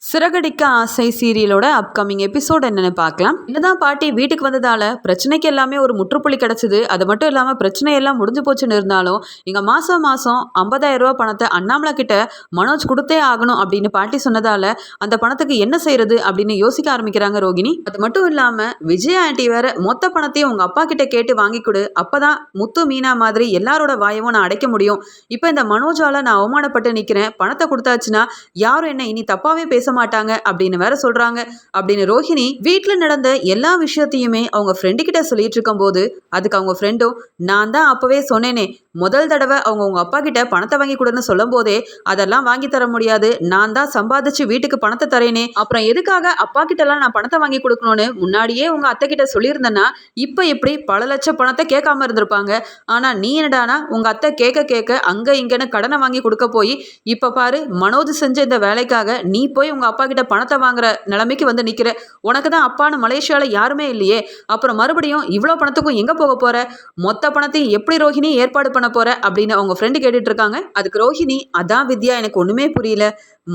சிறகடிக்க ஆசை சீரியலோட upcoming episode என்னன்னு பார்க்கலாம். என்னதான் பாட்டி வீட்டுக்கு வந்ததால பிரச்சனைக்கு எல்லாமே ஒரு முற்றுப்புள்ளி கிடைச்சது. அது மட்டும் இல்லாமல் பிரச்சனை எல்லாம் முடிஞ்சு போச்சுன்னு இருந்தாலும் இங்கே மாதம் 50,000 ரூபா பணத்தை அண்ணாமலை கிட்ட மனோஜ் கொடுத்தே ஆகணும் அப்படின்னு பாட்டி சொன்னதால அந்த பணத்துக்கு என்ன செய்யறது அப்படின்னு யோசிக்க ஆரம்பிக்கிறாங்க ரோகிணி. அது மட்டும் இல்லாமல் விஜய் ஆண்டி வேற மொத்த பணத்தையும் உங்க அப்பா கிட்ட கேட்டு வாங்கி கொடு, அப்பதான் முத்து மீனா மாதிரி எல்லாரோட வாயவும் நான் அடைக்க முடியும். இப்போ இந்த மனோஜால நான் அவமானப்பட்டு நிற்கிறேன், பணத்தை கொடுத்தாச்சுன்னா யாரும் என்ன இனி தப்பாவே பேச மாட்டாங்க அப்படின்னு வேற சொல்றாங்க அப்படின்னு ரோஹிணி வீட்டுல நடந்த எல்லா விஷயத்தையுமே அவங்க ஃப்ரெண்டு கிட்ட சொல்லிட்டு இருக்கும் போது அதுக்கு அவங்க ஃப்ரெண்டும் நான் தான் அப்பவே சொன்னேனே, முதல் தடவை அவங்க உங்க அப்பா கிட்ட பணத்தை வாங்கி கொடுன்னு சொல்லும் போதே அதெல்லாம் வாங்கி தர முடியாது, நான் தான் சம்பாதிச்சு வீட்டுக்கு பணத்தை தரேனே, அப்புறம் எதுக்காக அப்பா கிட்ட எல்லாம் நான் பணத்தை வாங்கி கொடுக்கணும்னு முன்னாடியே உங்க அத்தை கிட்ட சொல்லியிருந்தேன்னா இப்ப எப்படி பல லட்சம் பணத்தை கேட்காம இருந்திருப்பாங்க. ஆனா நீ என்னடானா உங்க அத்தை கேட்க கேட்க அங்க இங்கன்னு கடனை வாங்கி கொடுக்க போய் இப்ப பாரு மனோஜ் செஞ்ச இந்த வேலைக்காக நீ போய் உங்க அப்பா கிட்ட பணத்தை வாங்குற நிலைமைக்கு வந்து நிக்கிற. உனக்கு தான் அப்பான்னு மலேசியால யாருமே இல்லையே, அப்புறம் மறுபடியும் இவ்வளவு பணத்துக்கும் எங்க போக போற, மொத்த பணத்தையும் எப்படி ரோஹிணி ஏற்பாடு பண்ண போற அப்படின்னு அவங்க ஃப்ரெண்டு கேட்டுட்டு இருக்காங்க. அதுக்கு ரோஹிணி அதான் வித்யா எனக்கு ஒண்ணுமே புரியல,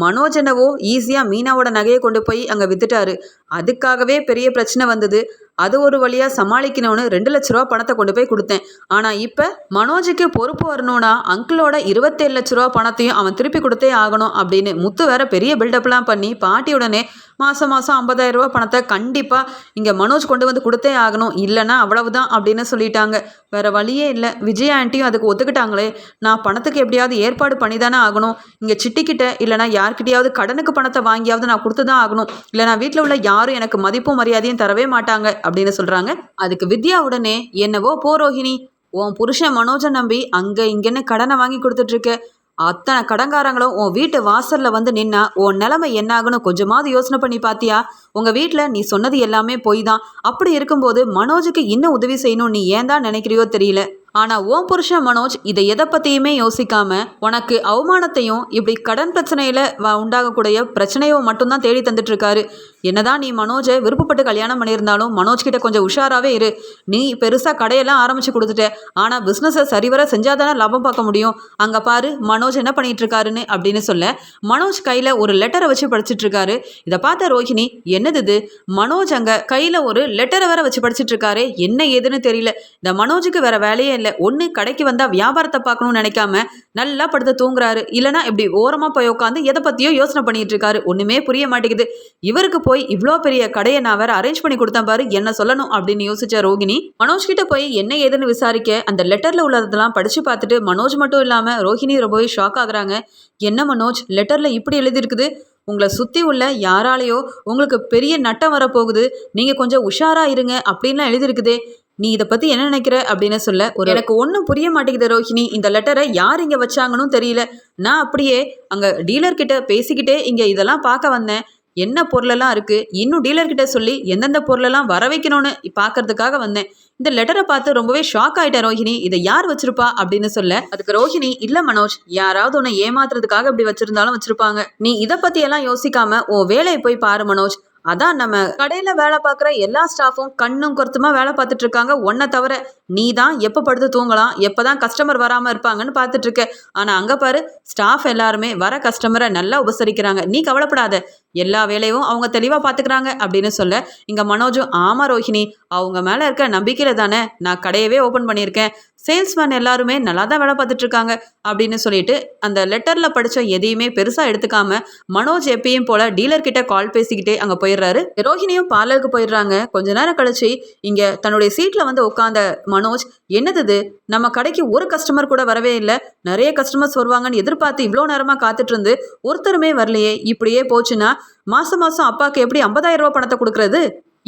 மனோஜ் என்னவோ ஈஸியா மீனாவோட நகையை கொண்டு போய் அங்க வித்துட்டாரு, அதுக்காகவே பெரிய பிரச்சனை வந்தது, அது ஒரு வழியா சமாளிக்கணும்னு 2 லட்ச ரூபா பணத்தை கொண்டு போய் கொடுத்தேன். ஆனா இப்ப மனோஜுக்கு பொறுப்பு வரணும்னா அங்கிளோட 27 லட்ச ரூபா பணத்தையும் அவன் திருப்பி கொடுத்தே ஆகணும் அப்படின்னு முத்து வேற பெரிய பில்டப்லாம் பண்ணி பாட்டியுடனே மாசம் 50,000 ரூபா பணத்தை கண்டிப்பா இங்க மனோஜ் கொண்டு வந்து கொடுத்தே ஆகணும், இல்லைன்னா அவ்வளவுதான் அப்படின்னு சொல்லிட்டாங்க. வேற வழியே இல்லை, விஜய் ஆண்டியும் அதுக்கு ஒத்துக்கிட்டாங்களே, நான் பணத்துக்கு எப்படியாவது ஏற்பாடு பண்ணி தானே ஆகணும், இங்க சிட்டிக்கிட்ட இல்லைனா யார்கிட்டயாவது கடனுக்கு பணத்தை வாங்கியாவது நான் கொடுத்துதான் ஆகணும், இல்லைனா வீட்டில் உள்ள யாரும் எனக்கு மதிப்பும் மரியாதையும் தரவே மாட்டாங்க அப்படின்னு சொல்றாங்க. அதுக்கு வித்யா உடனே என்னவோ போ ரோஹிணி, உன் புருஷன் மனோஜை நம்பி அங்க இங்கன்னு கடனை வாங்கி கொடுத்துட்டு இருக்க, அத்தனை கடங்காரங்களும் உன் வீட்டு வாசல்ல வந்து நின்னா உன் நிலைமை என்ன ஆகணும் கொஞ்சமாவது யோசனை பண்ணி பாத்தியா? உங்க வீட்டுல நீ சொன்னது எல்லாமே பொய் தான், அப்படி இருக்கும்போது மனோஜுக்கு இன்னும் உதவி செய்யணும் நீ ஏன் தான் நினைக்கிறியோ தெரியல. ஆனா ஓம் புருஷன் மனோஜ் இதை எதை பத்தியுமே யோசிக்காம உனக்கு அவமானத்தையும் இப்படி கடன் பிரச்சனையில உண்டாகக்கூடிய பிரச்சனையோ மட்டும்தான் தேடி தந்துட்டு இருக்காரு. என்னதான் நீ மனோஜை விருப்பப்பட்டு கல்யாணம் பண்ணியிருந்தாலும் மனோஜ் கிட்ட கொஞ்சம் உஷாராவே இரு. நீ பெருசா கடையெல்லாம் ஆரம்பிச்சு கொடுத்துட்ட, ஆனா பிசினஸை சரிவர செஞ்சாதானே லாபம் பார்க்க முடியும். அங்க பாரு மனோஜ் என்ன பண்ணிட்டு இருக்காருன்னு அப்படின்னு சொல்ல மனோஜ் கையில ஒரு லெட்டரை வச்சு படிச்சுட்டு இருக்காரு. இதை பார்த்த ரோஹிணி என்னது இது, மனோஜ் அங்க கையில ஒரு லெட்டரை வேற வச்சு படிச்சுட்டு இருக்காரு, என்ன ஏதுன்னு தெரியல. இந்த மனோஜுக்கு வேற வேலையே இல்லை, ஒன்று கடைக்கு வந்தா வியாபாரத்தை பார்க்கணும்னு நினைக்காம நல்லா படுத்து தூங்குறாரு, இல்லைனா இப்படி ஓரமா போய் உட்காந்து எதை பத்தியோ யோசனை பண்ணிட்டு இருக்காரு, ஒண்ணுமே புரிய மாட்டேங்குது. இவருக்கு போய் இவ்வளோ பெரிய கடையை நான் வேற அரேஞ்ச் பண்ணி கொடுத்தேன் பாரு, என்ன சொல்லணும் அப்படின்னு யோசிச்ச ரோகிணி மனோஜ் கிட்ட போய் என்ன ஏதுன்னு விசாரிக்க அந்த லெட்டர்ல உள்ளதெல்லாம் படிச்சு பார்த்துட்டு மனோஜ் மட்டும் இல்லாம ரோஹிணி ரொம்பவே ஷாக் ஆகுறாங்க. என்ன மனோஜ் லெட்டர்ல இப்படி எழுதியிருக்குது, உங்களை சுற்றி உள்ள யாராலேயோ உங்களுக்கு பெரிய நட்டம் வரப்போகுது, நீங்கள் கொஞ்சம் உஷாரா இருங்க அப்படின்லாம் எழுதியிருக்குதே, நீ இதை பற்றி என்ன நினைக்கிற அப்படின்னு சொல்ல எனக்கு ஒன்றும் புரிய மாட்டேங்குது ரோஹிணி, இந்த லெட்டரை யார் இங்கே வச்சாங்கன்னு தெரியல, நான் அப்படியே அங்கே டீலர்கிட்ட பேசிக்கிட்டே இங்கே இதெல்லாம் பார்க்க வந்தேன், என்ன பொருளெல்லாம் இருக்குது, இன்னும் டீலர்கிட்ட சொல்லி எந்தெந்த பொருளெல்லாம் வர வைக்கணும்னு பார்க்கறதுக்காக வந்தேன், இந்த லெட்டரை பார்த்து ரொம்பவே ஷாக் ஆகிட்டேன் ரோஹிணி, இதை யார் வச்சிருப்பா அப்படின்னு சொல்ல அதுக்கு ரோஹிணி இல்லை மனோஜ், யாராவது உன்னை ஏமாத்துறதுக்காக இப்படி வச்சிருந்தாலும் வச்சிருப்பாங்க, நீ இதை பற்றியெல்லாம் யோசிக்காம உன் வேலையை போய் பாரு மனோஜ், அதான் நம்ம கடையில வேலை பார்க்குற எல்லா ஸ்டாஃபும் கண்ணும் கருத்துமா வேலை பார்த்துட்டு இருக்காங்க, ஒன்றை தவிர நீ தான் எப்போ படுத்து தூங்கலாம் எப்போதான் கஸ்டமர் வராமல் இருப்பாங்கன்னு பார்த்துட்டு இருக்க, ஆனால் அங்கே பாரு ஸ்டாஃப் எல்லாருமே வர கஸ்டமரை நல்லா உபசரிக்கிறாங்க, நீ கவலைப்படாத எல்லா வேலையும் அவங்க தெளிவாக பார்த்துக்கிறாங்க அப்படின்னு சொல்ல இங்கே மனோஜும் ஆமா ரோஹிணி அவங்க மேலே இருக்க நம்பிக்கையில் தானே நான் கடையவே ஓப்பன் பண்ணியிருக்கேன், சேல்ஸ்மேன் எல்லாருமே நல்லா தான் வேலை பார்த்துட்டு இருக்காங்க அப்படின்னு சொல்லிட்டு அந்த லெட்டரில் படித்த எதையுமே பெருசாக எடுத்துக்காம மனோஜ் எப்பயும் போல டீலர்கிட்ட கால் பேசிக்கிட்டே அங்கே போயிடுறாரு. ரோஹிணியும் பார்லருக்கு போயிடுறாங்க. கொஞ்ச நேரம் கழிச்சு இங்கே தன்னுடைய சீட்டில் வந்து உட்காந்த மனோஜ் என்னது நம்ம கடைக்கு ஒரு கஸ்டமர் கூட வரவே இல்லை, நிறைய கஸ்டமர்ஸ் வருவாங்கன்னு எதிர்பார்த்து இவ்வளோ நேரமாக காத்துட்டு இருந்து ஒருத்தருமே வரலையே, இப்படியே போச்சுன்னா மாசம் அப்பாவுக்கு எப்படி 50,000 ரூபா பணத்தை கொடுக்கறது,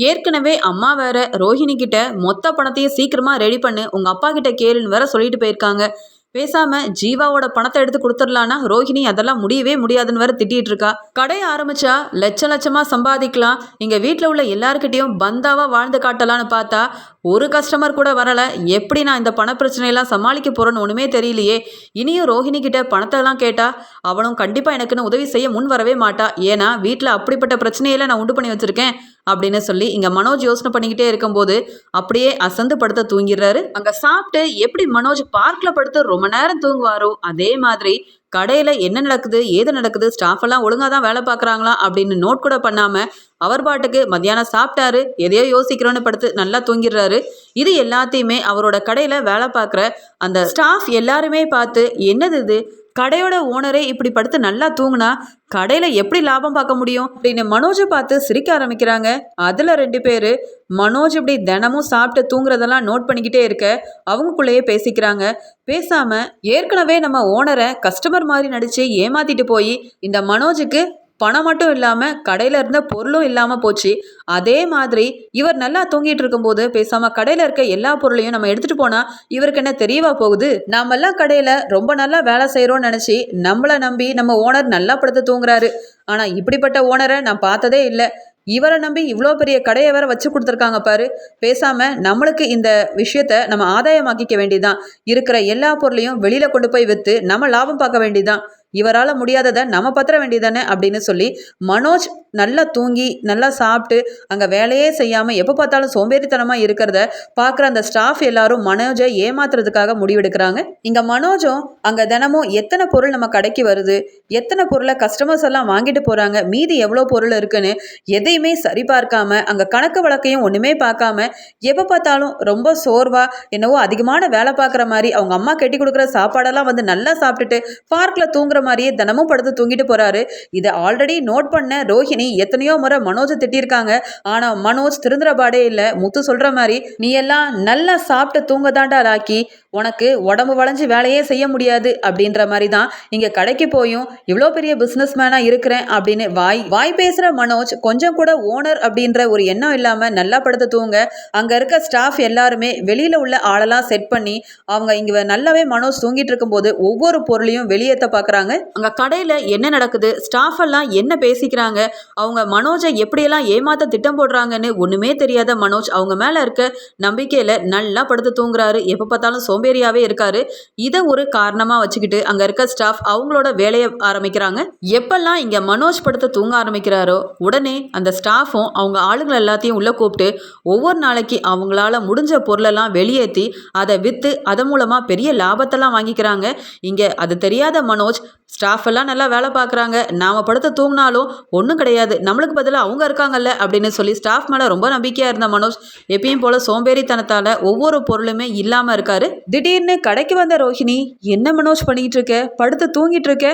ஏற்கனவே அம்மா வேற ரோஹிணி கிட்ட மொத்த பணத்தையும் சீக்கிரமா ரெடி பண்ணு உங்க அப்பா கிட்ட கேளுன்னு வேற சொல்லிட்டு போயிருக்காங்க, பேசாம ஜீவாவோட பணத்தை எடுத்து கொடுத்துடலான்னா ரோஹிணி அதெல்லாம் முடியவே முடியாதுன்னு வேற திட்டிட்டு இருக்கா, கடையை ஆரம்பிச்சா லட்சமா சம்பாதிக்கலாம், இங்க வீட்டில் உள்ள எல்லாருக்கிட்டையும் பந்தாவா வாழ்ந்து காட்டலான்னு பார்த்தா ஒரு கஸ்டமர் கூட வரல, எப்படி நான் இந்த பண பிரச்சனையெல்லாம் சமாளிக்க போறேன்னு ஒண்ணுமே தெரியலையே, இனியும் ரோஹிணி கிட்ட பணத்தை எல்லாம் கேட்டா அவளும் கண்டிப்பா எனக்குன்னு உதவி செய்ய முன் வரவே மாட்டா, ஏன்னா வீட்டில் அப்படிப்பட்ட பிரச்சனையெல்லாம் நான் உண்டு பண்ணி வச்சிருக்கேன் அப்படின்னு சொல்லி இங்க மனோஜ் யோசனை பண்ணிக்கிட்டே இருக்கும்போது அப்படியே அசந்து படுத்த தூங்கிடுறாரு. அங்க சாப்பிட்டு எப்படி மனோஜ் பார்க்ல படுத்து ரொம்ப நேரம் தூங்குவாரோ அதே மாதிரி கடையில் என்ன நடக்குது ஏது நடக்குது, ஸ்டாஃப் எல்லாம் ஒழுங்காக தான் வேலை பார்க்குறாங்களா அப்படின்னு நோட் கூட பண்ணாமல் அவர் பாட்டுக்கு மத்தியானம் சாப்பிட்டாரு, எதையோ யோசிக்கிறோன்னு படுத்து நல்லா தூங்கிடுறாரு. இது எல்லாத்தையுமே அவரோட கடையில் வேலை பார்க்குற அந்த ஸ்டாஃப் எல்லாருமே பார்த்து, என்னது இது, கடையோட ஓனரே இப்படி படுத்து நல்லா தூங்குனா கடையில் எப்படி லாபம் பார்க்க முடியும் அப்படின்னு மனோஜை பார்த்து சிரிக்க ஆரம்பிக்கிறாங்க. அதில் 2 பேர் மனோஜ் இப்படி தினமும் சாப்பிட்டு தூங்குறதெல்லாம் நோட் பண்ணிக்கிட்டே இருக்க அவங்களுக்குள்ளேயே பேசிக்கிறாங்க. பேசாமல் ஏற்கனவே நம்ம ஓனரை கஸ்டமர் மாதிரி நடித்து ஏமாற்றிட்டு போய் இந்த மனோஜுக்கு பணம் மட்டும் இல்லாமல் கடையில் இருந்த பொருளும் இல்லாமல் போச்சு. அதே மாதிரி இவர் நல்லா தூங்கிட்டு இருக்கும்போது பேசாமல் கடையில் இருக்க எல்லா பொருளையும் நம்ம எடுத்துகிட்டு போனால் இவருக்கு என்ன தெரியவா போகுது? நாமெல்லாம் கடையில் ரொம்ப நல்லா வேலை செய்கிறோன்னு நினச்சி நம்மளை நம்பி நம்ம ஓனர் நல்லா படுத்து தூங்குறாரு. ஆனால் இப்படிப்பட்ட ஓனரை நான் பார்த்ததே இல்லை. இவரை நம்பி இவ்வளோ பெரிய கடையை வேற வச்சு கொடுத்துருக்காங்க பாரு. பேசாமல் நம்மளுக்கு இந்த விஷயத்த நம்ம ஆதாயமாக்கிக்க வேண்டியதான். இருக்கிற எல்லா பொருளையும் வெளியில் கொண்டு போய் விற்று நம்ம லாபம் பார்க்க வேண்டியதான். இவரால் முடியாததை நம்ம பத்திர வேண்டியதானே அப்படின்னு சொல்லி மனோஜ் நல்லா தூங்கி நல்லா சாப்பிட்டு அங்கே வேலையே செய்யாமல் எப்போ பார்த்தாலும் சோம்பேறித்தனமாக இருக்கிறத பார்க்குற அந்த ஸ்டாஃப் எல்லாரும் மனோஜை ஏமாத்துறதுக்காக முடிவெடுக்கிறாங்க. இங்கே மனோஜும் அங்கே தினமும் எத்தனை பொருள் நம்ம கடைக்கு வருது, எத்தனை பொருளை கஸ்டமர்ஸ் எல்லாம் வாங்கிட்டு போகிறாங்க, மீதி எவ்வளோ பொருள் இருக்குன்னு எதையுமே சரி பார்க்காம அங்கே கணக்கு வழக்கையும் ஒன்றுமே பார்க்காம எப்போ பார்த்தாலும் ரொம்ப சோர்வா என்னவோ அதிகமான வேலை பார்க்குற மாதிரி அவங்க அம்மா கட்டி கொடுக்குற சாப்பாடெல்லாம் வந்து நல்லா சாப்பிட்டுட்டு பார்க்கில் தூங்குற மாதிரியே தினமும் படுத்து தூங்கிட்டு போறாரு. இதை ஆல்ரெடி நோட் பண்ண ரோஹிணி எத்தனையோ முறை மனோஜை திட்டிருக்காங்க. ஆனா மனோஜ் திருந்துற பாடே இல்லை. முத்து சொல்ற மாதிரி நீ எல்லாம் நல்லா சாப்பிட்டு தூங்க தாண்டா ராக்கி, உனக்கு உடம்பு வளைஞ்சு வேலையே செய்ய முடியாது அப்படின்ற மாதிரி தான் இங்கே கடைக்கு போயும் இவ்வளோ பெரிய பிஸ்னஸ் மேனாக இருக்கிறேன் அப்படின்னு வாய் பேசுகிற மனோஜ் கொஞ்சம் கூட ஓனர் அப்படின்ற ஒரு எண்ணம் இல்லாமல் நல்லா படுத்து தூங்க அங்கே இருக்க ஸ்டாஃப் எல்லாருமே வெளியில் உள்ள ஆளெல்லாம் செட் பண்ணி அவங்க இங்கே நல்லாவே மனோஜ் தூங்கிட்டு இருக்கும்போது ஒவ்வொரு பொருளையும் வெளியேற்ற பார்க்குறாங்க. அங்கே கடையில் என்ன நடக்குது, ஸ்டாஃப் எல்லாம் என்ன பேசிக்கிறாங்க, அவங்க மனோஜை எப்படியெல்லாம் ஏமாத்த திட்டம் போடுறாங்கன்னு ஒன்றுமே தெரியாத மனோஜ் அவங்க மேலே இருக்க நம்பிக்கையில் நல்லா படுத்து தூங்குறாரு. எப்போ பார்த்தாலும் சோம்பேறியாகவே இருக்காரு. இதை ஒரு காரணமாக வச்சுக்கிட்டு அங்கே இருக்க ஸ்டாஃப் அவங்களோட வேலையை ஆரம்பிக்கிறாங்க. எப்பெல்லாம் இங்கே மனோஜ் படுத்து தூங்க ஆரம்பிக்கிறாரோ உடனே அந்த ஸ்டாஃபும் அவங்க ஆளுங்களை எல்லாத்தையும் உள்ளே கூப்பிட்டு ஒவ்வொரு நாளைக்கு அவங்களால முடிஞ்ச பொருளெல்லாம் வெளியேற்றி அதை விற்று அதன் மூலமாக பெரிய லாபத்தெல்லாம் வாங்கிக்கிறாங்க. இங்கே அது தெரியாத மனோஜ் ஸ்டாஃப் எல்லாம் நல்லா வேலை பார்க்குறாங்க, நாம் படுத்து தூங்கினாலும் ஒன்றும் கிடையாது, நம்மளுக்கு பதிலாக அவங்க இருக்காங்கல்ல அப்படின்னு சொல்லி ஸ்டாஃப் மேலே ரொம்ப நம்பிக்கையாக இருந்த மனோஜ் எப்பயும் போல் சோம்பேறித்தனத்தால் ஒவ்வொரு பொருளுமே இல்லாமல் இருக்காரு. திடீர்னு கடைக்கு வந்த ரோஹிணி, என்ன மனோஜ் பண்ணிகிட்டு இருக்க, படுத்து தூங்கிட்டு இருக்க,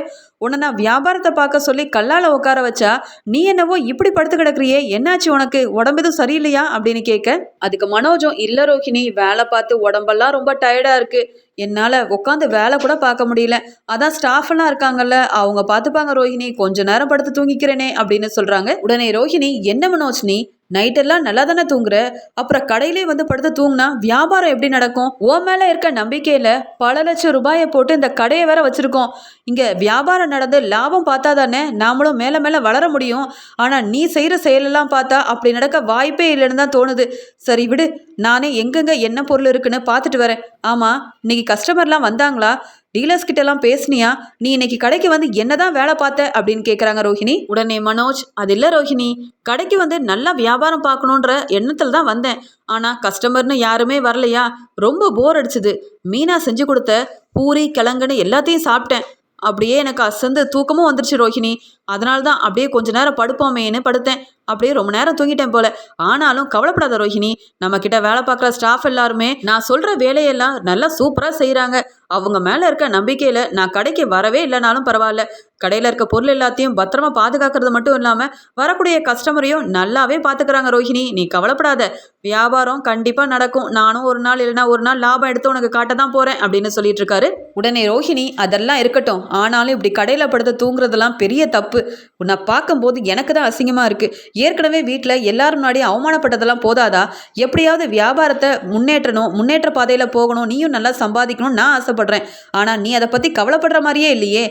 உன்னை நான் வியாபாரத்தை பார்க்க சொல்லி கல்லால் உட்கார வச்சா நீ என்னவோ இப்படி படுத்து கிடக்குறியே, என்னாச்சு உனக்கு, உடம்பு எதுவும் சரியில்லையா அப்படின்னு கேட்க அதுக்கு மனோஜும், இல்லை ரோஹிணி, வேலை பார்த்து உடம்பெல்லாம் ரொம்ப டயர்டாக இருக்குது, என்னால் உட்காந்து வேலை கூட பார்க்க முடியல, அதான் ஸ்டாஃப் எல்லாம் இருக்காங்கல்ல அவங்க பார்த்துப்பாங்க ரோஹிணி, கொஞ்ச நேரம் படுத்து தூங்கிக்கிறேனே அப்படின்னு சொல்கிறாங்க. உடனே ரோஹிணி, என்ன மனோஜ் நீ நைட்டெல்லாம் நல்லா தானே தூங்குற, அப்புறம் கடையிலே வந்து படுத்து தூங்குனா வியாபாரம் எப்படி நடக்கும்? ஓ மேலே இருக்க நம்பிக்கையில் பல லட்சம் ரூபாயை போட்டு இந்த கடையை வேற வச்சுருக்கோம், இங்கே வியாபாரம் நடந்து லாபம் பார்த்தா தானே நாமளும் மேலே மேலே வளர முடியும், ஆனால் நீ செய்கிற செயலெல்லாம் பார்த்தா அப்படி நடக்க வாய்ப்பே இல்லைன்னு தான் தோணுது. சரி விடு, நானே எங்கெங்கே என்ன பொருள் இருக்குன்னு பார்த்துட்டு வரேன். ஆமாம், இன்னைக்கு கஸ்டமர்லாம் வந்தாங்களா, டீலர்ஸ் கிட்டலாம் பேசுனியா, நீ இன்னைக்கு கடைக்கு வந்து என்னதான் வேலை பார்த்த அப்படின்னு கேட்குறாங்க ரோஹிணி. உடனே மனோஜ், அது இல்லை ரோஹிணி, கடைக்கு வந்து நல்லா வியாபாரம் பார்க்கணுன்ற எண்ணத்தில் தான் வந்தேன், ஆனால் கஸ்டமர்னு யாருமே வரலையா, ரொம்ப போர் அடிச்சுது, மீனா செஞ்சு கொடுத்த பூரி கிழங்குன்னு எல்லாத்தையும் சாப்பிட்டேன், அப்படியே எனக்கு அசந்து தூக்கமும் வந்துருச்சு ரோஹிணி, அதனால தான் அப்படியே கொஞ்ச நேரம் படுப்போமேன்னு படுத்தேன், அப்படியே ரொம்ப நேரம் தூங்கிட்டேன் போல. ஆனாலும் கவலைப்படாத ரோஹிணி, நம்மக்கிட்ட வேலை பார்க்குற ஸ்டாஃப் எல்லாருமே நான் சொல்கிற வேலையெல்லாம் நல்லா சூப்பராக செய்கிறாங்க, அவங்க மேலே இருக்க நம்பிக்கையில் நான் கடைக்கு வரவே இல்லைனாலும் பரவாயில்ல, கடையில் இருக்க பொருள் எல்லாத்தையும் பத்திரமா பாதுகாக்கிறது மட்டும் இல்லாமல் வரக்கூடிய கஸ்டமரையும் நல்லாவே பார்த்துக்கிறாங்க ரோஹிணி, நீ கவலைப்படாத, வியாபாரம் கண்டிப்பாக நடக்கும், நானும் ஒரு நாள் இல்லைனா ஒரு நாள் லாபம் எடுத்து உனக்கு காட்ட தான் போகிறேன் அப்படின்னு சொல்லிட்டு இருக்காரு. உடனே ரோஹிணி, அதெல்லாம் இருக்கட்டும், ஆனாலும் இப்படி கடையில் படுத்து தூங்குறதெல்லாம் பெரிய தப்பு, உன்னை பார்க்கும்போது எனக்கு தான் அசிங்கமாக இருக்குது, ஏற்கனவே வீட்டில் எல்லாரும் முன்னாடி அவமானப்பட்டதெல்லாம் போதாதா, எப்படியாவது வியாபாரத்தை முன்னேற்ற பாதையில் போகணும், நீயும் நல்லா சம்பாதிக்கணும் நான் ஆசைப்படுறேன், ஆனால் நீ அதை பற்றி கவலைப்படுற மாதிரியே இல்லையே,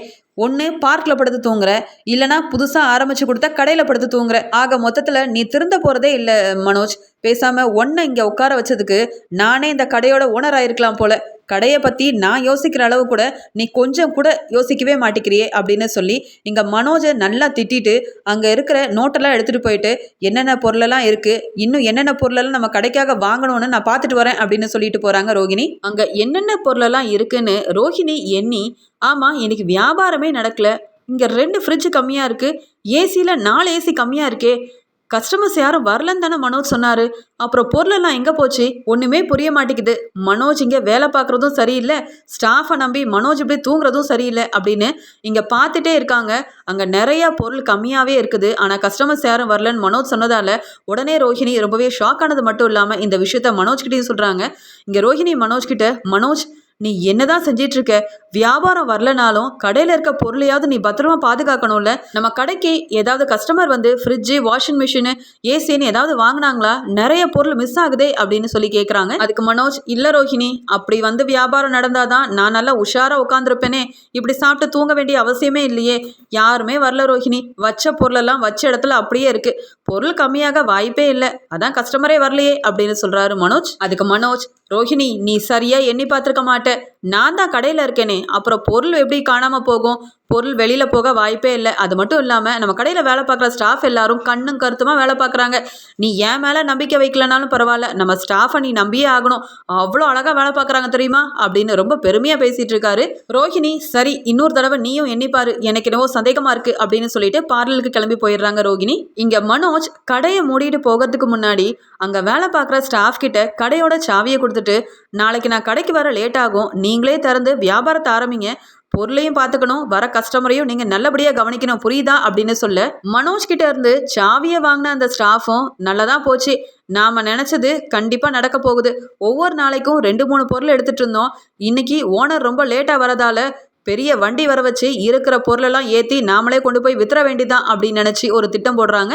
ஒன்று பார்க்கில் படுத்து தூங்குற, இல்லைனா புதுசாக ஆரம்பித்து கொடுத்தா கடையில் படுத்து தூங்குற, ஆக மொத்தத்தில் நீ திருந்த போகிறதே இல்லை மனோஜ், பேசாமல் ஒன்றை இங்கே உட்கார வச்சதுக்கு நானே இந்த கடையோட ஓனர் ஆயிருக்கலாம் போல. கடையை பற்றி நான் யோசிக்கிற அளவு கூட நீ கொஞ்சம் கூட யோசிக்கவே மாட்டேங்கிறியே அப்படின்னு சொல்லி இங்கே மனோஜை நல்லா திட்டிட்டு அங்கே இருக்கிற நோட்டெல்லாம் எடுத்துகிட்டு போயிட்டு என்னென்ன பொருளெல்லாம் இருக்குது, இன்னும் என்னென்ன பொருளெல்லாம் நம்ம கடைக்காக வாங்கணும்னு நான் பார்த்துட்டு வரேன் அப்படின்னு சொல்லிட்டு போகிறாங்க ரோகிணி. அங்கே என்னென்ன பொருளெல்லாம் இருக்குன்னு ரோஹிணி எண்ணி, ஆமாம் இன்னைக்கு வியாபாரமே நடக்கல, இங்கே 2 ஃப்ரிட்ஜ் கம்மியாக இருக்குது, ஏசியில் 4 ஏசி கம்மியாக இருக்கே, கஸ்டமர்ஸ் யாரும் வரலன்னு தானே மனோஜ் சொன்னார், அப்புறம் பொருளெல்லாம் எங்கே போச்சு, ஒன்றுமே புரிய மாட்டேங்குது. மனோஜ் இங்கே வேலை பார்க்குறதும் சரியில்லை, ஸ்டாஃபை நம்பி மனோஜ் இப்படி தூங்குறதும் சரியில்லை அப்படின்னு இங்கே பார்த்துட்டே இருக்காங்க. அங்கே நிறையா பொருள் கம்மியாகவே இருக்குது, ஆனால் கஸ்டமர்ஸ் யாரும் வரலன்னு மனோஜ் சொன்னதால் உடனே ரோஹிணி ரொம்பவே ஷாக் ஆனது மட்டும் இல்லாமல் இந்த விஷயத்த மனோஜ்கிட்டையும் சொல்கிறாங்க. இங்கே ரோஹிணி மனோஜ்கிட்ட, மனோஜ் நீ என்னதான் செஞ்சிட்டு இருக்க, வியாபாரம் வரலனாலும் கடையில் இருக்க பொருளையாவது நீ பத்திரமா பாதுகாக்கணும்ல, நம்ம கடைக்கு ஏதாவது கஸ்டமர் வந்து ஃப்ரிட்ஜு, வாஷிங் மிஷினு, ஏசின்னு ஏதாவது வாங்கினாங்களா, நிறைய பொருள் மிஸ் ஆகுதே அப்படின்னு சொல்லி கேட்குறாங்க. அதுக்கு மனோஜ், இல்லை ரோஹிணி, அப்படி வந்து வியாபாரம் நடந்தாதான் நான் நல்லா உஷாராக உட்காந்துருப்பேனே, இப்படி சாப்பிட்டு தூங்க வேண்டிய அவசியமே இல்லையே, யாருமே வரல ரோஹிணி, வச்ச பொருளெல்லாம் வச்ச இடத்துல அப்படியே இருக்கு, பொருள் கம்மியாக வாய்ப்பே இல்லை, அதான் கஸ்டமரே வரலையே அப்படின்னு சொல்றாரு மனோஜ். அதுக்கு மனோஜ், ரோஹிணி நீ சரியா எண்ணி பார்த்துருக்க மாட்ட, நான் தான் கடையில் இருக்கேனே, அப்புறம் பொருள் எப்படி காணாமல் போகும், பொருள் வெளியில் போக வாய்ப்பே இல்லை. அது மட்டும் இல்லாமல் நம்ம கடையில் வேலை பார்க்குற ஸ்டாஃப் எல்லாரும் கண்ணும் கருத்துமாக வேலை பார்க்குறாங்க, நீ என் மேலே நம்பிக்கை வைக்கலனாலும் பரவாயில்ல, நம்ம ஸ்டாஃபை நீ நம்பியே ஆகணும், அவ்வளோ அழகாக வேலை பார்க்குறாங்க தெரியுமா அப்படின்னு ரொம்ப பெருமையாக பேசிகிட்டு இருக்காரு. ரோஹிணி, சரி இன்னொரு தடவை நீயும் எண்ணிப்பாரு, எனக்கு என்னவோ சந்தேகமாக இருக்குது அப்படின்னு சொல்லிட்டு பார்லருக்கு கிளம்பி போயிடுறாங்க ரோஹிணி. இங்கே மனோஜ் கடையை மூடிட்டு போகிறதுக்கு முன்னாடி அங்கே வேலை பார்க்குற ஸ்டாஃப் கிட்ட கடையோட சாவியை கொடுத்துட்டு, நாளைக்கு நான் கடைக்கு வர லேட் ஆகும், நீங்களே திறந்து வியாபாரத்தை ஆரம்பிங்க, பொருளையும் பார்த்துக்கணும், வர கஸ்டமரையும் நீங்கள் நல்லபடியாக கவனிக்கணும், புரியுதா அப்படின்னு சொல்ல, மனோஜ் கிட்ட இருந்து சாவியை வாங்கின அந்த ஸ்டாஃபும் நல்லதான் போச்சு, நாம் நினச்சது கண்டிப்பாக நடக்க போகுது, ஒவ்வொரு நாளைக்கும் 2-3 பொருள் எடுத்துகிட்டு இருந்தோம், இன்னைக்கு ஓனர் ரொம்ப லேட்டாக வரதால பெரிய வண்டி வர வச்சு இருக்கிற பொருளெல்லாம் ஏற்றி நாமளே கொண்டு போய் வித்துற வேண்டிதான் அப்படின்னு நினச்சி ஒரு திட்டம் போடுறாங்க.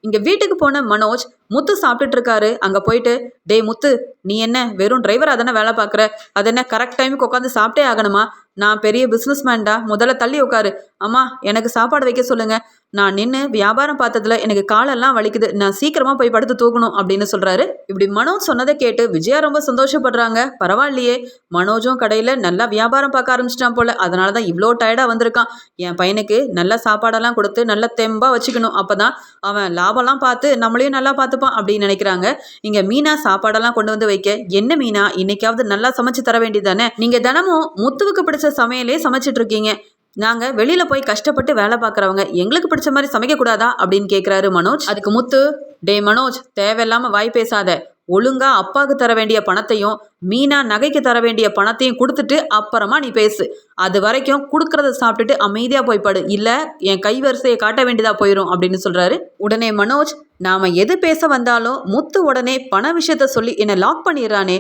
இங்கே வீட்டுக்கு போன மனோஜ் முத்து சாப்பிட்டுட்டு இருக்காரு. அங்கே போயிட்டு, டே முத்து, நீ என்ன வெறும் டிரைவராக தானே வேலை பார்க்குற, அது என்ன கரெக்ட் டைமுக்கு உட்காந்து சாப்பிட்டே ஆகணுமா, நான் பெரிய பிஸ்னஸ் மேன்டா, முதல்ல தள்ளி உட்காரு, அம்மா எனக்கு சாப்பாடு வைக்க சொல்லுங்கள், நான் நின்று வியாபாரம் பார்த்ததுல எனக்கு காலெல்லாம் வலிக்குது, நான் சீக்கிரமாக போய் படுத்து தூக்கணும் அப்படின்னு சொல்கிறாரு. இப்படி மனோஜ் சொன்னதை கேட்டு விஜயா ரொம்ப சந்தோஷப்படுறாங்க. பரவாயில்லையே, மனோஜும் கடையில் நல்லா வியாபாரம் பார்க்க ஆரம்பிச்சிட்டான் போல், அதனால தான் இவ்வளோ டயர்டாக வந்திருக்கான், என் பையனுக்கு நல்ல சாப்பாடெல்லாம் கொடுத்து நல்ல தெம்பாக வச்சுக்கணும், அப்போ தான் அவன் லாபம்லாம் பார்த்து நம்மளையும் நல்லா பார்த்துப்பான் அப்படின்னு நினைக்கிறாங்க. இங்கே மீனா சாப்பாடெல்லாம் கொண்டு வந்து வைக்க, என்ன மீனா இன்னைக்காவது நல்லா சமைச்சு தர வேண்டியதானே, நீங்கள் தினமும் முத்துவுக்கு பிடிச்ச சமையலே சமைச்சிட்டு இருக்கீங்க, நாங்கள் வெளியில் போய் கஷ்டப்பட்டு வேலை பார்க்குறவங்க, எங்களுக்கு பிடிச்ச மாதிரி சமைக்கக்கூடாதா அப்படின்னு கேட்குறாரு மனோஜ். அதுக்கு முத்து, டே மனோஜ் தேவையில்லாமல் வாய் பேசாத, ஒழுங்கா அப்பாவுக்கு தர வேண்டிய பணத்தையும் மீனா நகைக்கு தர வேண்டிய பணத்தையும் கொடுத்துட்டு அப்புறமா நீ பேசு, அது வரைக்கும் கொடுக்கறத சாப்பிட்டுட்டு அமைதியாக போய் படு, இல்லை என் கைவரிசையை காட்ட வேண்டியதாக போயிடும் அப்படின்னு சொல்கிறாரு. உடனே மனோஜ், நாம் எது பேச வந்தாலும் முத்து உடனே பண விஷயத்த சொல்லி என்னை லாக் பண்ணிடுறானே,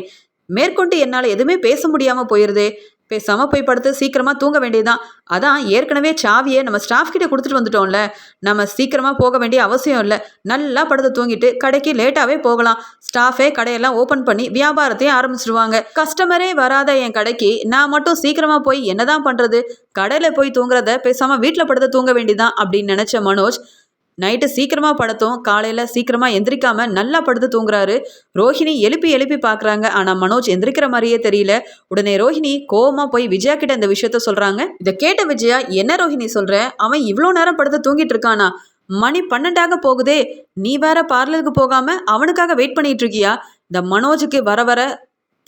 மேற்கொண்டு என்னால் எதுவுமே பேச முடியாமல் போயிடுதே, பேசாமல் போய் படுத்து சீக்கிரமாக தூங்க வேண்டியதுதான், அதான் ஏற்கனவே சாவியை நம்ம ஸ்டாஃப் கிட்டே கொடுத்துட்டு வந்துட்டோம்ல, நம்ம சீக்கிரமாக போக வேண்டிய அவசியம் இல்லை, நல்லா படுத்து தூங்கிட்டு கடைக்கு லேட்டாகவே போகலாம், ஸ்டாஃபே கடையெல்லாம் ஓப்பன் பண்ணி வியாபாரத்தையும் ஆரம்பிச்சிடுவாங்க, கஸ்டமரே வராத என் கடைக்கு நான் மட்டும் சீக்கிரமாக போய் என்னதான் பண்ணுறது, கடையில் போய் தூங்குறத பேசாமல் வீட்டில் படுத்து தூங்க வேண்டியதான் அப்படின்னு நினச்ச மனோஜ் நைட்டு சீக்கிரமாக படுத்தும், காலையில் சீக்கிரமாக எந்திரிக்காமல் நல்லா படுத்து தூங்குறாரு. ரோஹிணி எழுப்பி பார்க்குறாங்க, ஆனால் மனோஜ் எந்திரிக்கிற மாதிரியே தெரியல. உடனே ரோஹிணி கோவமாக போய் விஜயா கிட்ட இந்த விஷயத்த சொல்கிறாங்க. இதை கேட்ட விஜயா, என்ன ரோஹிணி சொல்கிற, அவன் இவ்வளோ நேரம் படுத்து தூங்கிட்டு இருக்கானா, மணி 12 போகுதே, நீ வேற பார்லருக்கு போகாமல் அவனுக்காக வெயிட் பண்ணிட்டு இருக்கியா, இந்த மனோஜுக்கு வர வர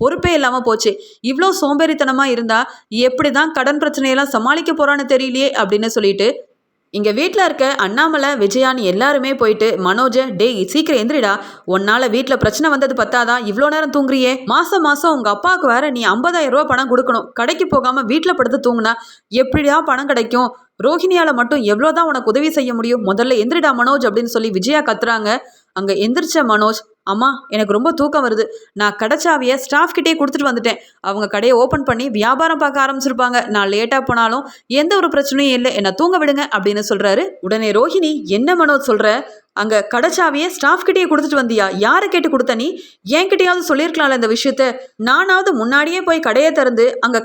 பொறுப்பே இல்லாமல் போச்சு, இவ்வளோ சோம்பேறித்தனமாக இருந்தால் எப்படி தான் கடன் பிரச்சனையெல்லாம் சமாளிக்க போகிறான்னு தெரியலையே அப்படின்னு சொல்லிட்டு இங்கே வீட்டில் இருக்க அண்ணாமலை, விஜயான்னு எல்லாருமே போயிட்டு மனோஜை, டேய் சீக்கிரம் எந்திரிடா, உன்னால் வீட்டில் பிரச்சனை வந்தது பத்தாதான் இவ்வளோ நேரம் தூங்குறியே, மாதம் உங்கள் அப்பாவுக்கு வேற நீ 50,000 ரூபா பணம் கொடுக்கணும், கடைக்கு போகாமல் வீட்டில் படுத்து தூங்குனா எப்படியா பணம் கிடைக்கும், ரோஹிணியால் மட்டும் எவ்வளோதான் உனக்கு உதவி செய்ய முடியும், முதல்ல எந்திரிடா மனோஜ் அப்படின்னு சொல்லி விஜயா கத்துறாங்க. அங்கே எந்திரிச்ச மனோஜ், அம்மா எனக்கு ரொம்ப தூக்கம் வருது, நான் கடைச்சாவியை ஸ்டாஃப் கிட்டே கொடுத்துட்டு வந்துட்டேன், அவங்க கடையை ஓப்பன் பண்ணி வியாபாரம் பார்க்க ஆரம்பிச்சிருப்பாங்க, நான் லேட்டாக போனாலும் எந்த ஒரு பிரச்சனையும் இல்லை, என்னை தூங்க விடுங்க அப்படின்னு சொல்கிறாரு. உடனே ரோஹிணி, என்ன மனோஜ் சொல்கிற, அங்கே கடைச்சாவியே ஸ்டாஃப் கிட்டேயே கொடுத்துட்டு வந்தியா? யாரை கேட்டு கொடுத்த நீ? என்கிட்டயாவது சொல்லியிருக்கலாம்ல இந்த விஷயத்த. நானாவது முன்னாடியே போய் கடையை திறந்து அங்கே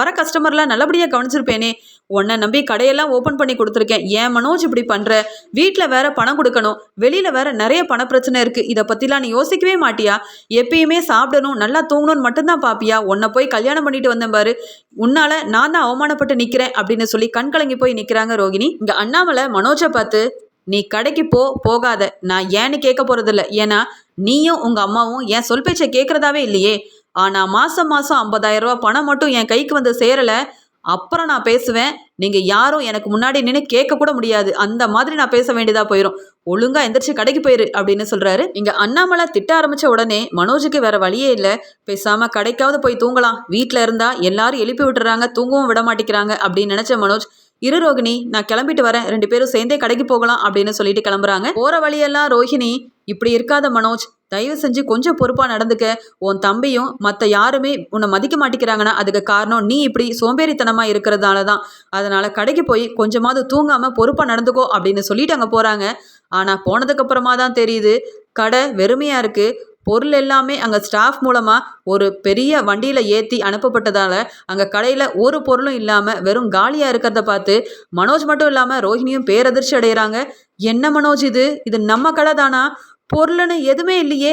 வர கஸ்டமர்லாம் நல்லபடியாக கவனிச்சிருப்பேனே. உன்னை நம்பி கடையெல்லாம் ஓப்பன் பண்ணி கொடுத்துருக்கேன். ஏன் மனோஜ் இப்படி பண்ணுற? வீட்டில் வேற பணம் கொடுக்கணும், வெளியில் வேற நிறைய பண பிரச்சனை இருக்குது. இதை பற்றிலாம் நீ யோசிக்கவே மாட்டியா? எப்பயுமே சாப்பிடணும், நல்லா தூங்கணும்னு மட்டும்தான் பாப்பியா? உன்னை போய் கல்யாணம் பண்ணிட்டு வந்தேன் பாரு, உன்னால நான் தான் அவமானப்பட்டு நிற்கிறேன் அப்படின்னு சொல்லி கண் கலங்கி போய் நிற்கிறாங்க ரோகிணி. இங்கே அண்ணாமலை மனோஜை பார்த்து, நீ கடைக்கு போகாத, நான் ஏன்னு கேட்க போகிறதில்ல. ஏன்னா நீயும் உங்கள் அம்மாவும் என் சொல் பேச்சை கேட்குறதாவே இல்லையே. ஆனால் மாதம் 50,000 ரூபா பணம் மட்டும் என் கைக்கு வந்து சேரலை, அப்புறம் நான் பேசுவேன். நீங்கள் யாரும் எனக்கு முன்னாடி நின்று கேட்கக்கூட முடியாது. அந்த மாதிரி நான் பேச வேண்டியதாக போயிடும். ஒழுங்கா எந்திரிச்சு கடைக்கு போயிரு அப்படின்னு சொல்கிறாரு. இங்கே அண்ணாமலை திட்ட ஆரம்பித்த உடனே மனோஜுக்கு வேற வழியே இல்லை. பேசாமல் கடைக்காவது போய் தூங்கலாம், வீட்டில் இருந்தால் எல்லாரும் எழுப்பி விட்டுறாங்க, தூங்கவும் விட மாட்டேங்கிறாங்க அப்படின்னு நினச்ச மனோஜ், இரு ரோகிணி, நான் கிளம்பிட்டு வரேன், 2 பேரும் சேர்ந்தே கடைக்கு போகலாம் அப்படின்னு சொல்லிட்டு கிளம்புறாங்க. போகிற வழியெல்லாம் ரோஹிணி, இப்படி இருக்காத மனோஜ், தயவு செஞ்சு கொஞ்சம் பொறுப்பாக நடந்துக்க. உன் தம்பியும் மற்ற யாருமே உன்னை மதிக்க மாட்டேங்கிறாங்கன்னா அதுக்கு காரணம் நீ இப்படி சோம்பேறித்தனமாக இருக்கிறதால தான். அதனால் கடைக்கு போய் கொஞ்சமாவது தூங்காமல் பொறுப்பாக நடந்துக்கோ அப்படின்னு சொல்லிட்டு அங்கே போகிறாங்க. ஆனால் போனதுக்கப்புறமா தான் தெரியுது கடை வெறுமையாக இருக்குது. பொருள் எல்லாமே அங்கே ஸ்டாஃப் மூலமாக ஒரு பெரிய வண்டியில் ஏற்றி அனுப்பப்பட்டதால் அங்கே கடையில் ஒரு பொருளும் இல்லாமல் வெறும் காலியாக இருக்கிறத பார்த்து மனோஜ் மட்டும் இல்லாமல் ரோஹிணியும் பேரதிர்ச்சி அடைகிறாங்க. என்ன மனோஜ் இது நம்ம கடை தானா? பொருள்னு எதுவுமே இல்லையே,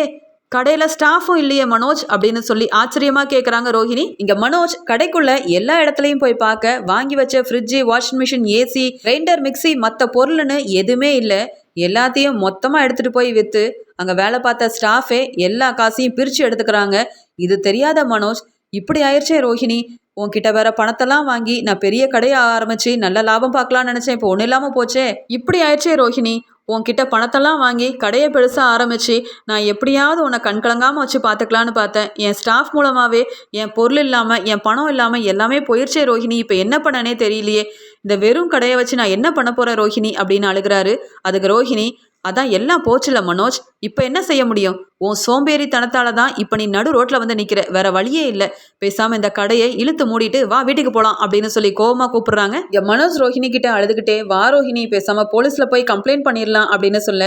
கடையில் ஸ்டாஃபும் இல்லையே மனோஜ் அப்படின்னு சொல்லி ஆச்சரியமாக கேட்குறாங்க ரோஹிணி. இங்கே மனோஜ் கடைக்குள்ளே எல்லா இடத்துலையும் போய் பார்க்க வாங்கி வச்ச fridge, washing machine, AC, grinder, mixie, மற்ற பொருள்னு எதுவுமே இல்லை. எல்லாத்தையும் மொத்தமாக எடுத்துகிட்டு போய் விற்று அங்கே வேலை பார்த்த ஸ்டாஃபே எல்லா காசையும் பிரித்து எடுத்துக்கிறாங்க. இது தெரியாத மனோஜ், இப்படி ஆயிடுச்சே ரோஹிணி, உன்கிட்ட வேற பணத்தெல்லாம் வாங்கி நான் பெரிய கடையை ஆரம்பித்து நல்ல லாபம் பார்க்கலான்னு நினச்சேன், இப்போ ஒன்றும் இல்லாமல் போச்சே. இப்படி ஆயிடுச்சே ரோஹிணி, உன்கிட்ட பணத்தெல்லாம் வாங்கி கடையை பெருசாக ஆரம்பித்து நான் எப்படியாவது உன்னை கண்கலங்காமல் வச்சு பார்த்துக்கலான்னு பார்த்தேன். என் ஸ்டாஃப் மூலமாகவே என் பொருள் இல்லாமல் என் பணம் இல்லாமல் எல்லாமே போயிடுச்சே ரோஹிணி, இப்போ என்ன பண்ணனே தெரியலையே. இந்த வெறும் கடையை வச்சு நான் என்ன பண்ண போகிறேன் ரோஹிணி அப்படின்னு அழுகிறாரு. அதுக்கு ரோஹிணி, அதான் எல்லாம் போச்சுல மனோஜ், இப்போ என்ன செய்ய முடியும்? உன் சோம்பேறித்தனத்தால தான் இப்போ நீ நடு ரோட்டில் வந்து நிற்கிற, வேற வழியே இல்லை. பேசாமல் இந்த கடையை இழுத்து மூடிட்டு வா வீட்டுக்கு போகலாம் அப்படின்னு சொல்லி கோவமாக கூப்பிடுறாங்க. இங்கே மனோஜ் ரோஹிணி கிட்ட அழுதுகிட்டே, வா ரோஹிணி, பேசாமல் போலீஸில் போய் கம்ப்ளைண்ட் பண்ணிடலாம் அப்படின்னு சொல்ல,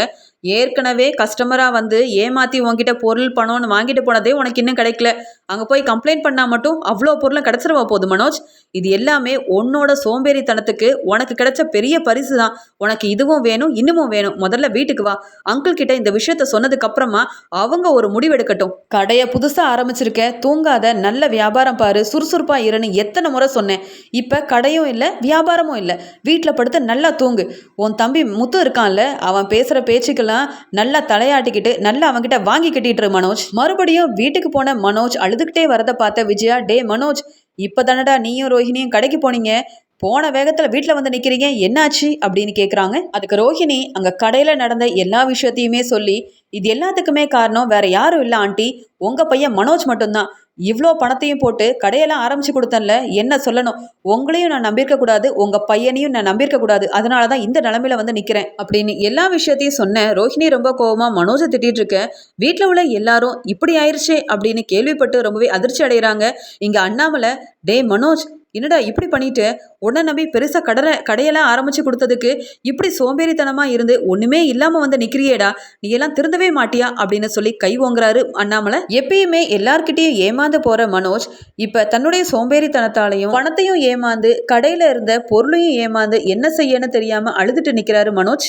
ஏற்கனவே கஸ்டமராக வந்து ஏமாற்றி உன்கிட்ட பொருள் பணம்னு வாங்கிட்டு போனதே உனக்கு இன்னும் கிடைக்கல, அங்கே போய் கம்ப்ளைண்ட் பண்ணால் மட்டும் அவ்வளோ பொருளும் கிடச்சிருவா போகுது மனோஜ். இது எல்லாமே உன்னோட சோம்பேறித்தனத்துக்கு உனக்கு கிடைச்ச பெரிய பரிசு தான். உனக்கு இதுவும் வேணும் இன்னமும் வேணும், முதல்ல வீட்டுக்கு வா. அங்கிள் கிட்ட இந்த விஷயத்த சொன்னதுக்கு அப்புறமா அவங்க ஒரு முடிவெடுக்கட்டும். கடையை புதுசாக ஆரம்பிச்சிருக்க, தூங்காத, நல்ல வியாபாரம் பாரு, சுறுசுறுப்பாக இருன்னு எத்தனை முறை சொன்னேன். இப்போ கடையும் இல்லை, வியாபாரமும் இல்லை, வீட்டில் படுத்து நல்லா தூங்கு. உன் தம்பி முத்து இருக்கான்ல, அவன் பேசுகிற பேச்சுக்கெல்லாம் நல்லா தலையாட்டிக்கிட்டு நல்லா அவன்கிட்ட வாங்கி கட்டிட்டு மனோஜ். மறுபடியும் வீட்டுக்கு போன மனோஜ் அழுதுகிட்டே வரதை பார்த்த விஜயா, டே மனோஜ், இப்போ தானடா நீயும் ரோஹிணியும் கடைக்கு போனீங்க, போன வேகத்தில் வீட்டில் வந்து நிற்கிறீங்க, என்னாச்சு அப்படின்னு கேட்குறாங்க. அதுக்கு ரோஹிணி அங்கே கடையில் நடந்த எல்லா விஷயத்தையுமே சொல்லி, இது எல்லாத்துக்குமே காரணம் வேற யாரும் இல்லை ஆண்டி, உங்கள் பையன் மனோஜ் மட்டும்தான். இவ்வளோ பணத்தையும் போட்டு கடையெல்லாம் ஆரம்பிச்சு கொடுத்தேன்ல, என்ன சொல்லணும், உங்களையும் நான் நம்பியிருக்க கூடாது, உங்கள் பையனையும் நான் நம்பியிருக்க கூடாது, அதனால தான் இந்த நிலமையில வந்து நிற்கிறேன் அப்படின்னு எல்லா விஷயத்தையும் சொன்னேன். ரோஹிணி ரொம்ப கோவமாக மனோஜை திட்டிகிட்டு இருக்க. வீட்டில் உள்ள எல்லாரும் இப்படி ஆயிடுச்சே அப்படின்னு கேள்விப்பட்டு ரொம்பவே அதிர்ச்சி அடைகிறாங்க. இங்கே அண்ணாமலை, டே மனோஜ், என்னடா இப்படி பண்ணிட்டு உடனே நம்பி பெருசாக கடையெல்லாம் ஆரம்பிச்சு கொடுத்ததுக்கு இப்படி சோம்பேறித்தனமாக இருந்து ஒன்றுமே இல்லாமல் வந்து நிற்கிறியேடா, நீ எல்லாம் திருந்தவே மாட்டியா அப்படின்னு சொல்லி கை ஓங்குறாரு அண்ணாமலை. எப்பயுமே எல்லார்கிட்டையும் ஏமாந்து போகிற மனோஜ் இப்போ தன்னுடைய சோம்பேறித்தனத்தாலையும் பணத்தையும் ஏமாந்து கடையில் இருந்த பொருளையும் ஏமாந்து என்ன செய்யன்னு தெரியாமல் அழுதுட்டு நிற்கிறாரு மனோஜ்.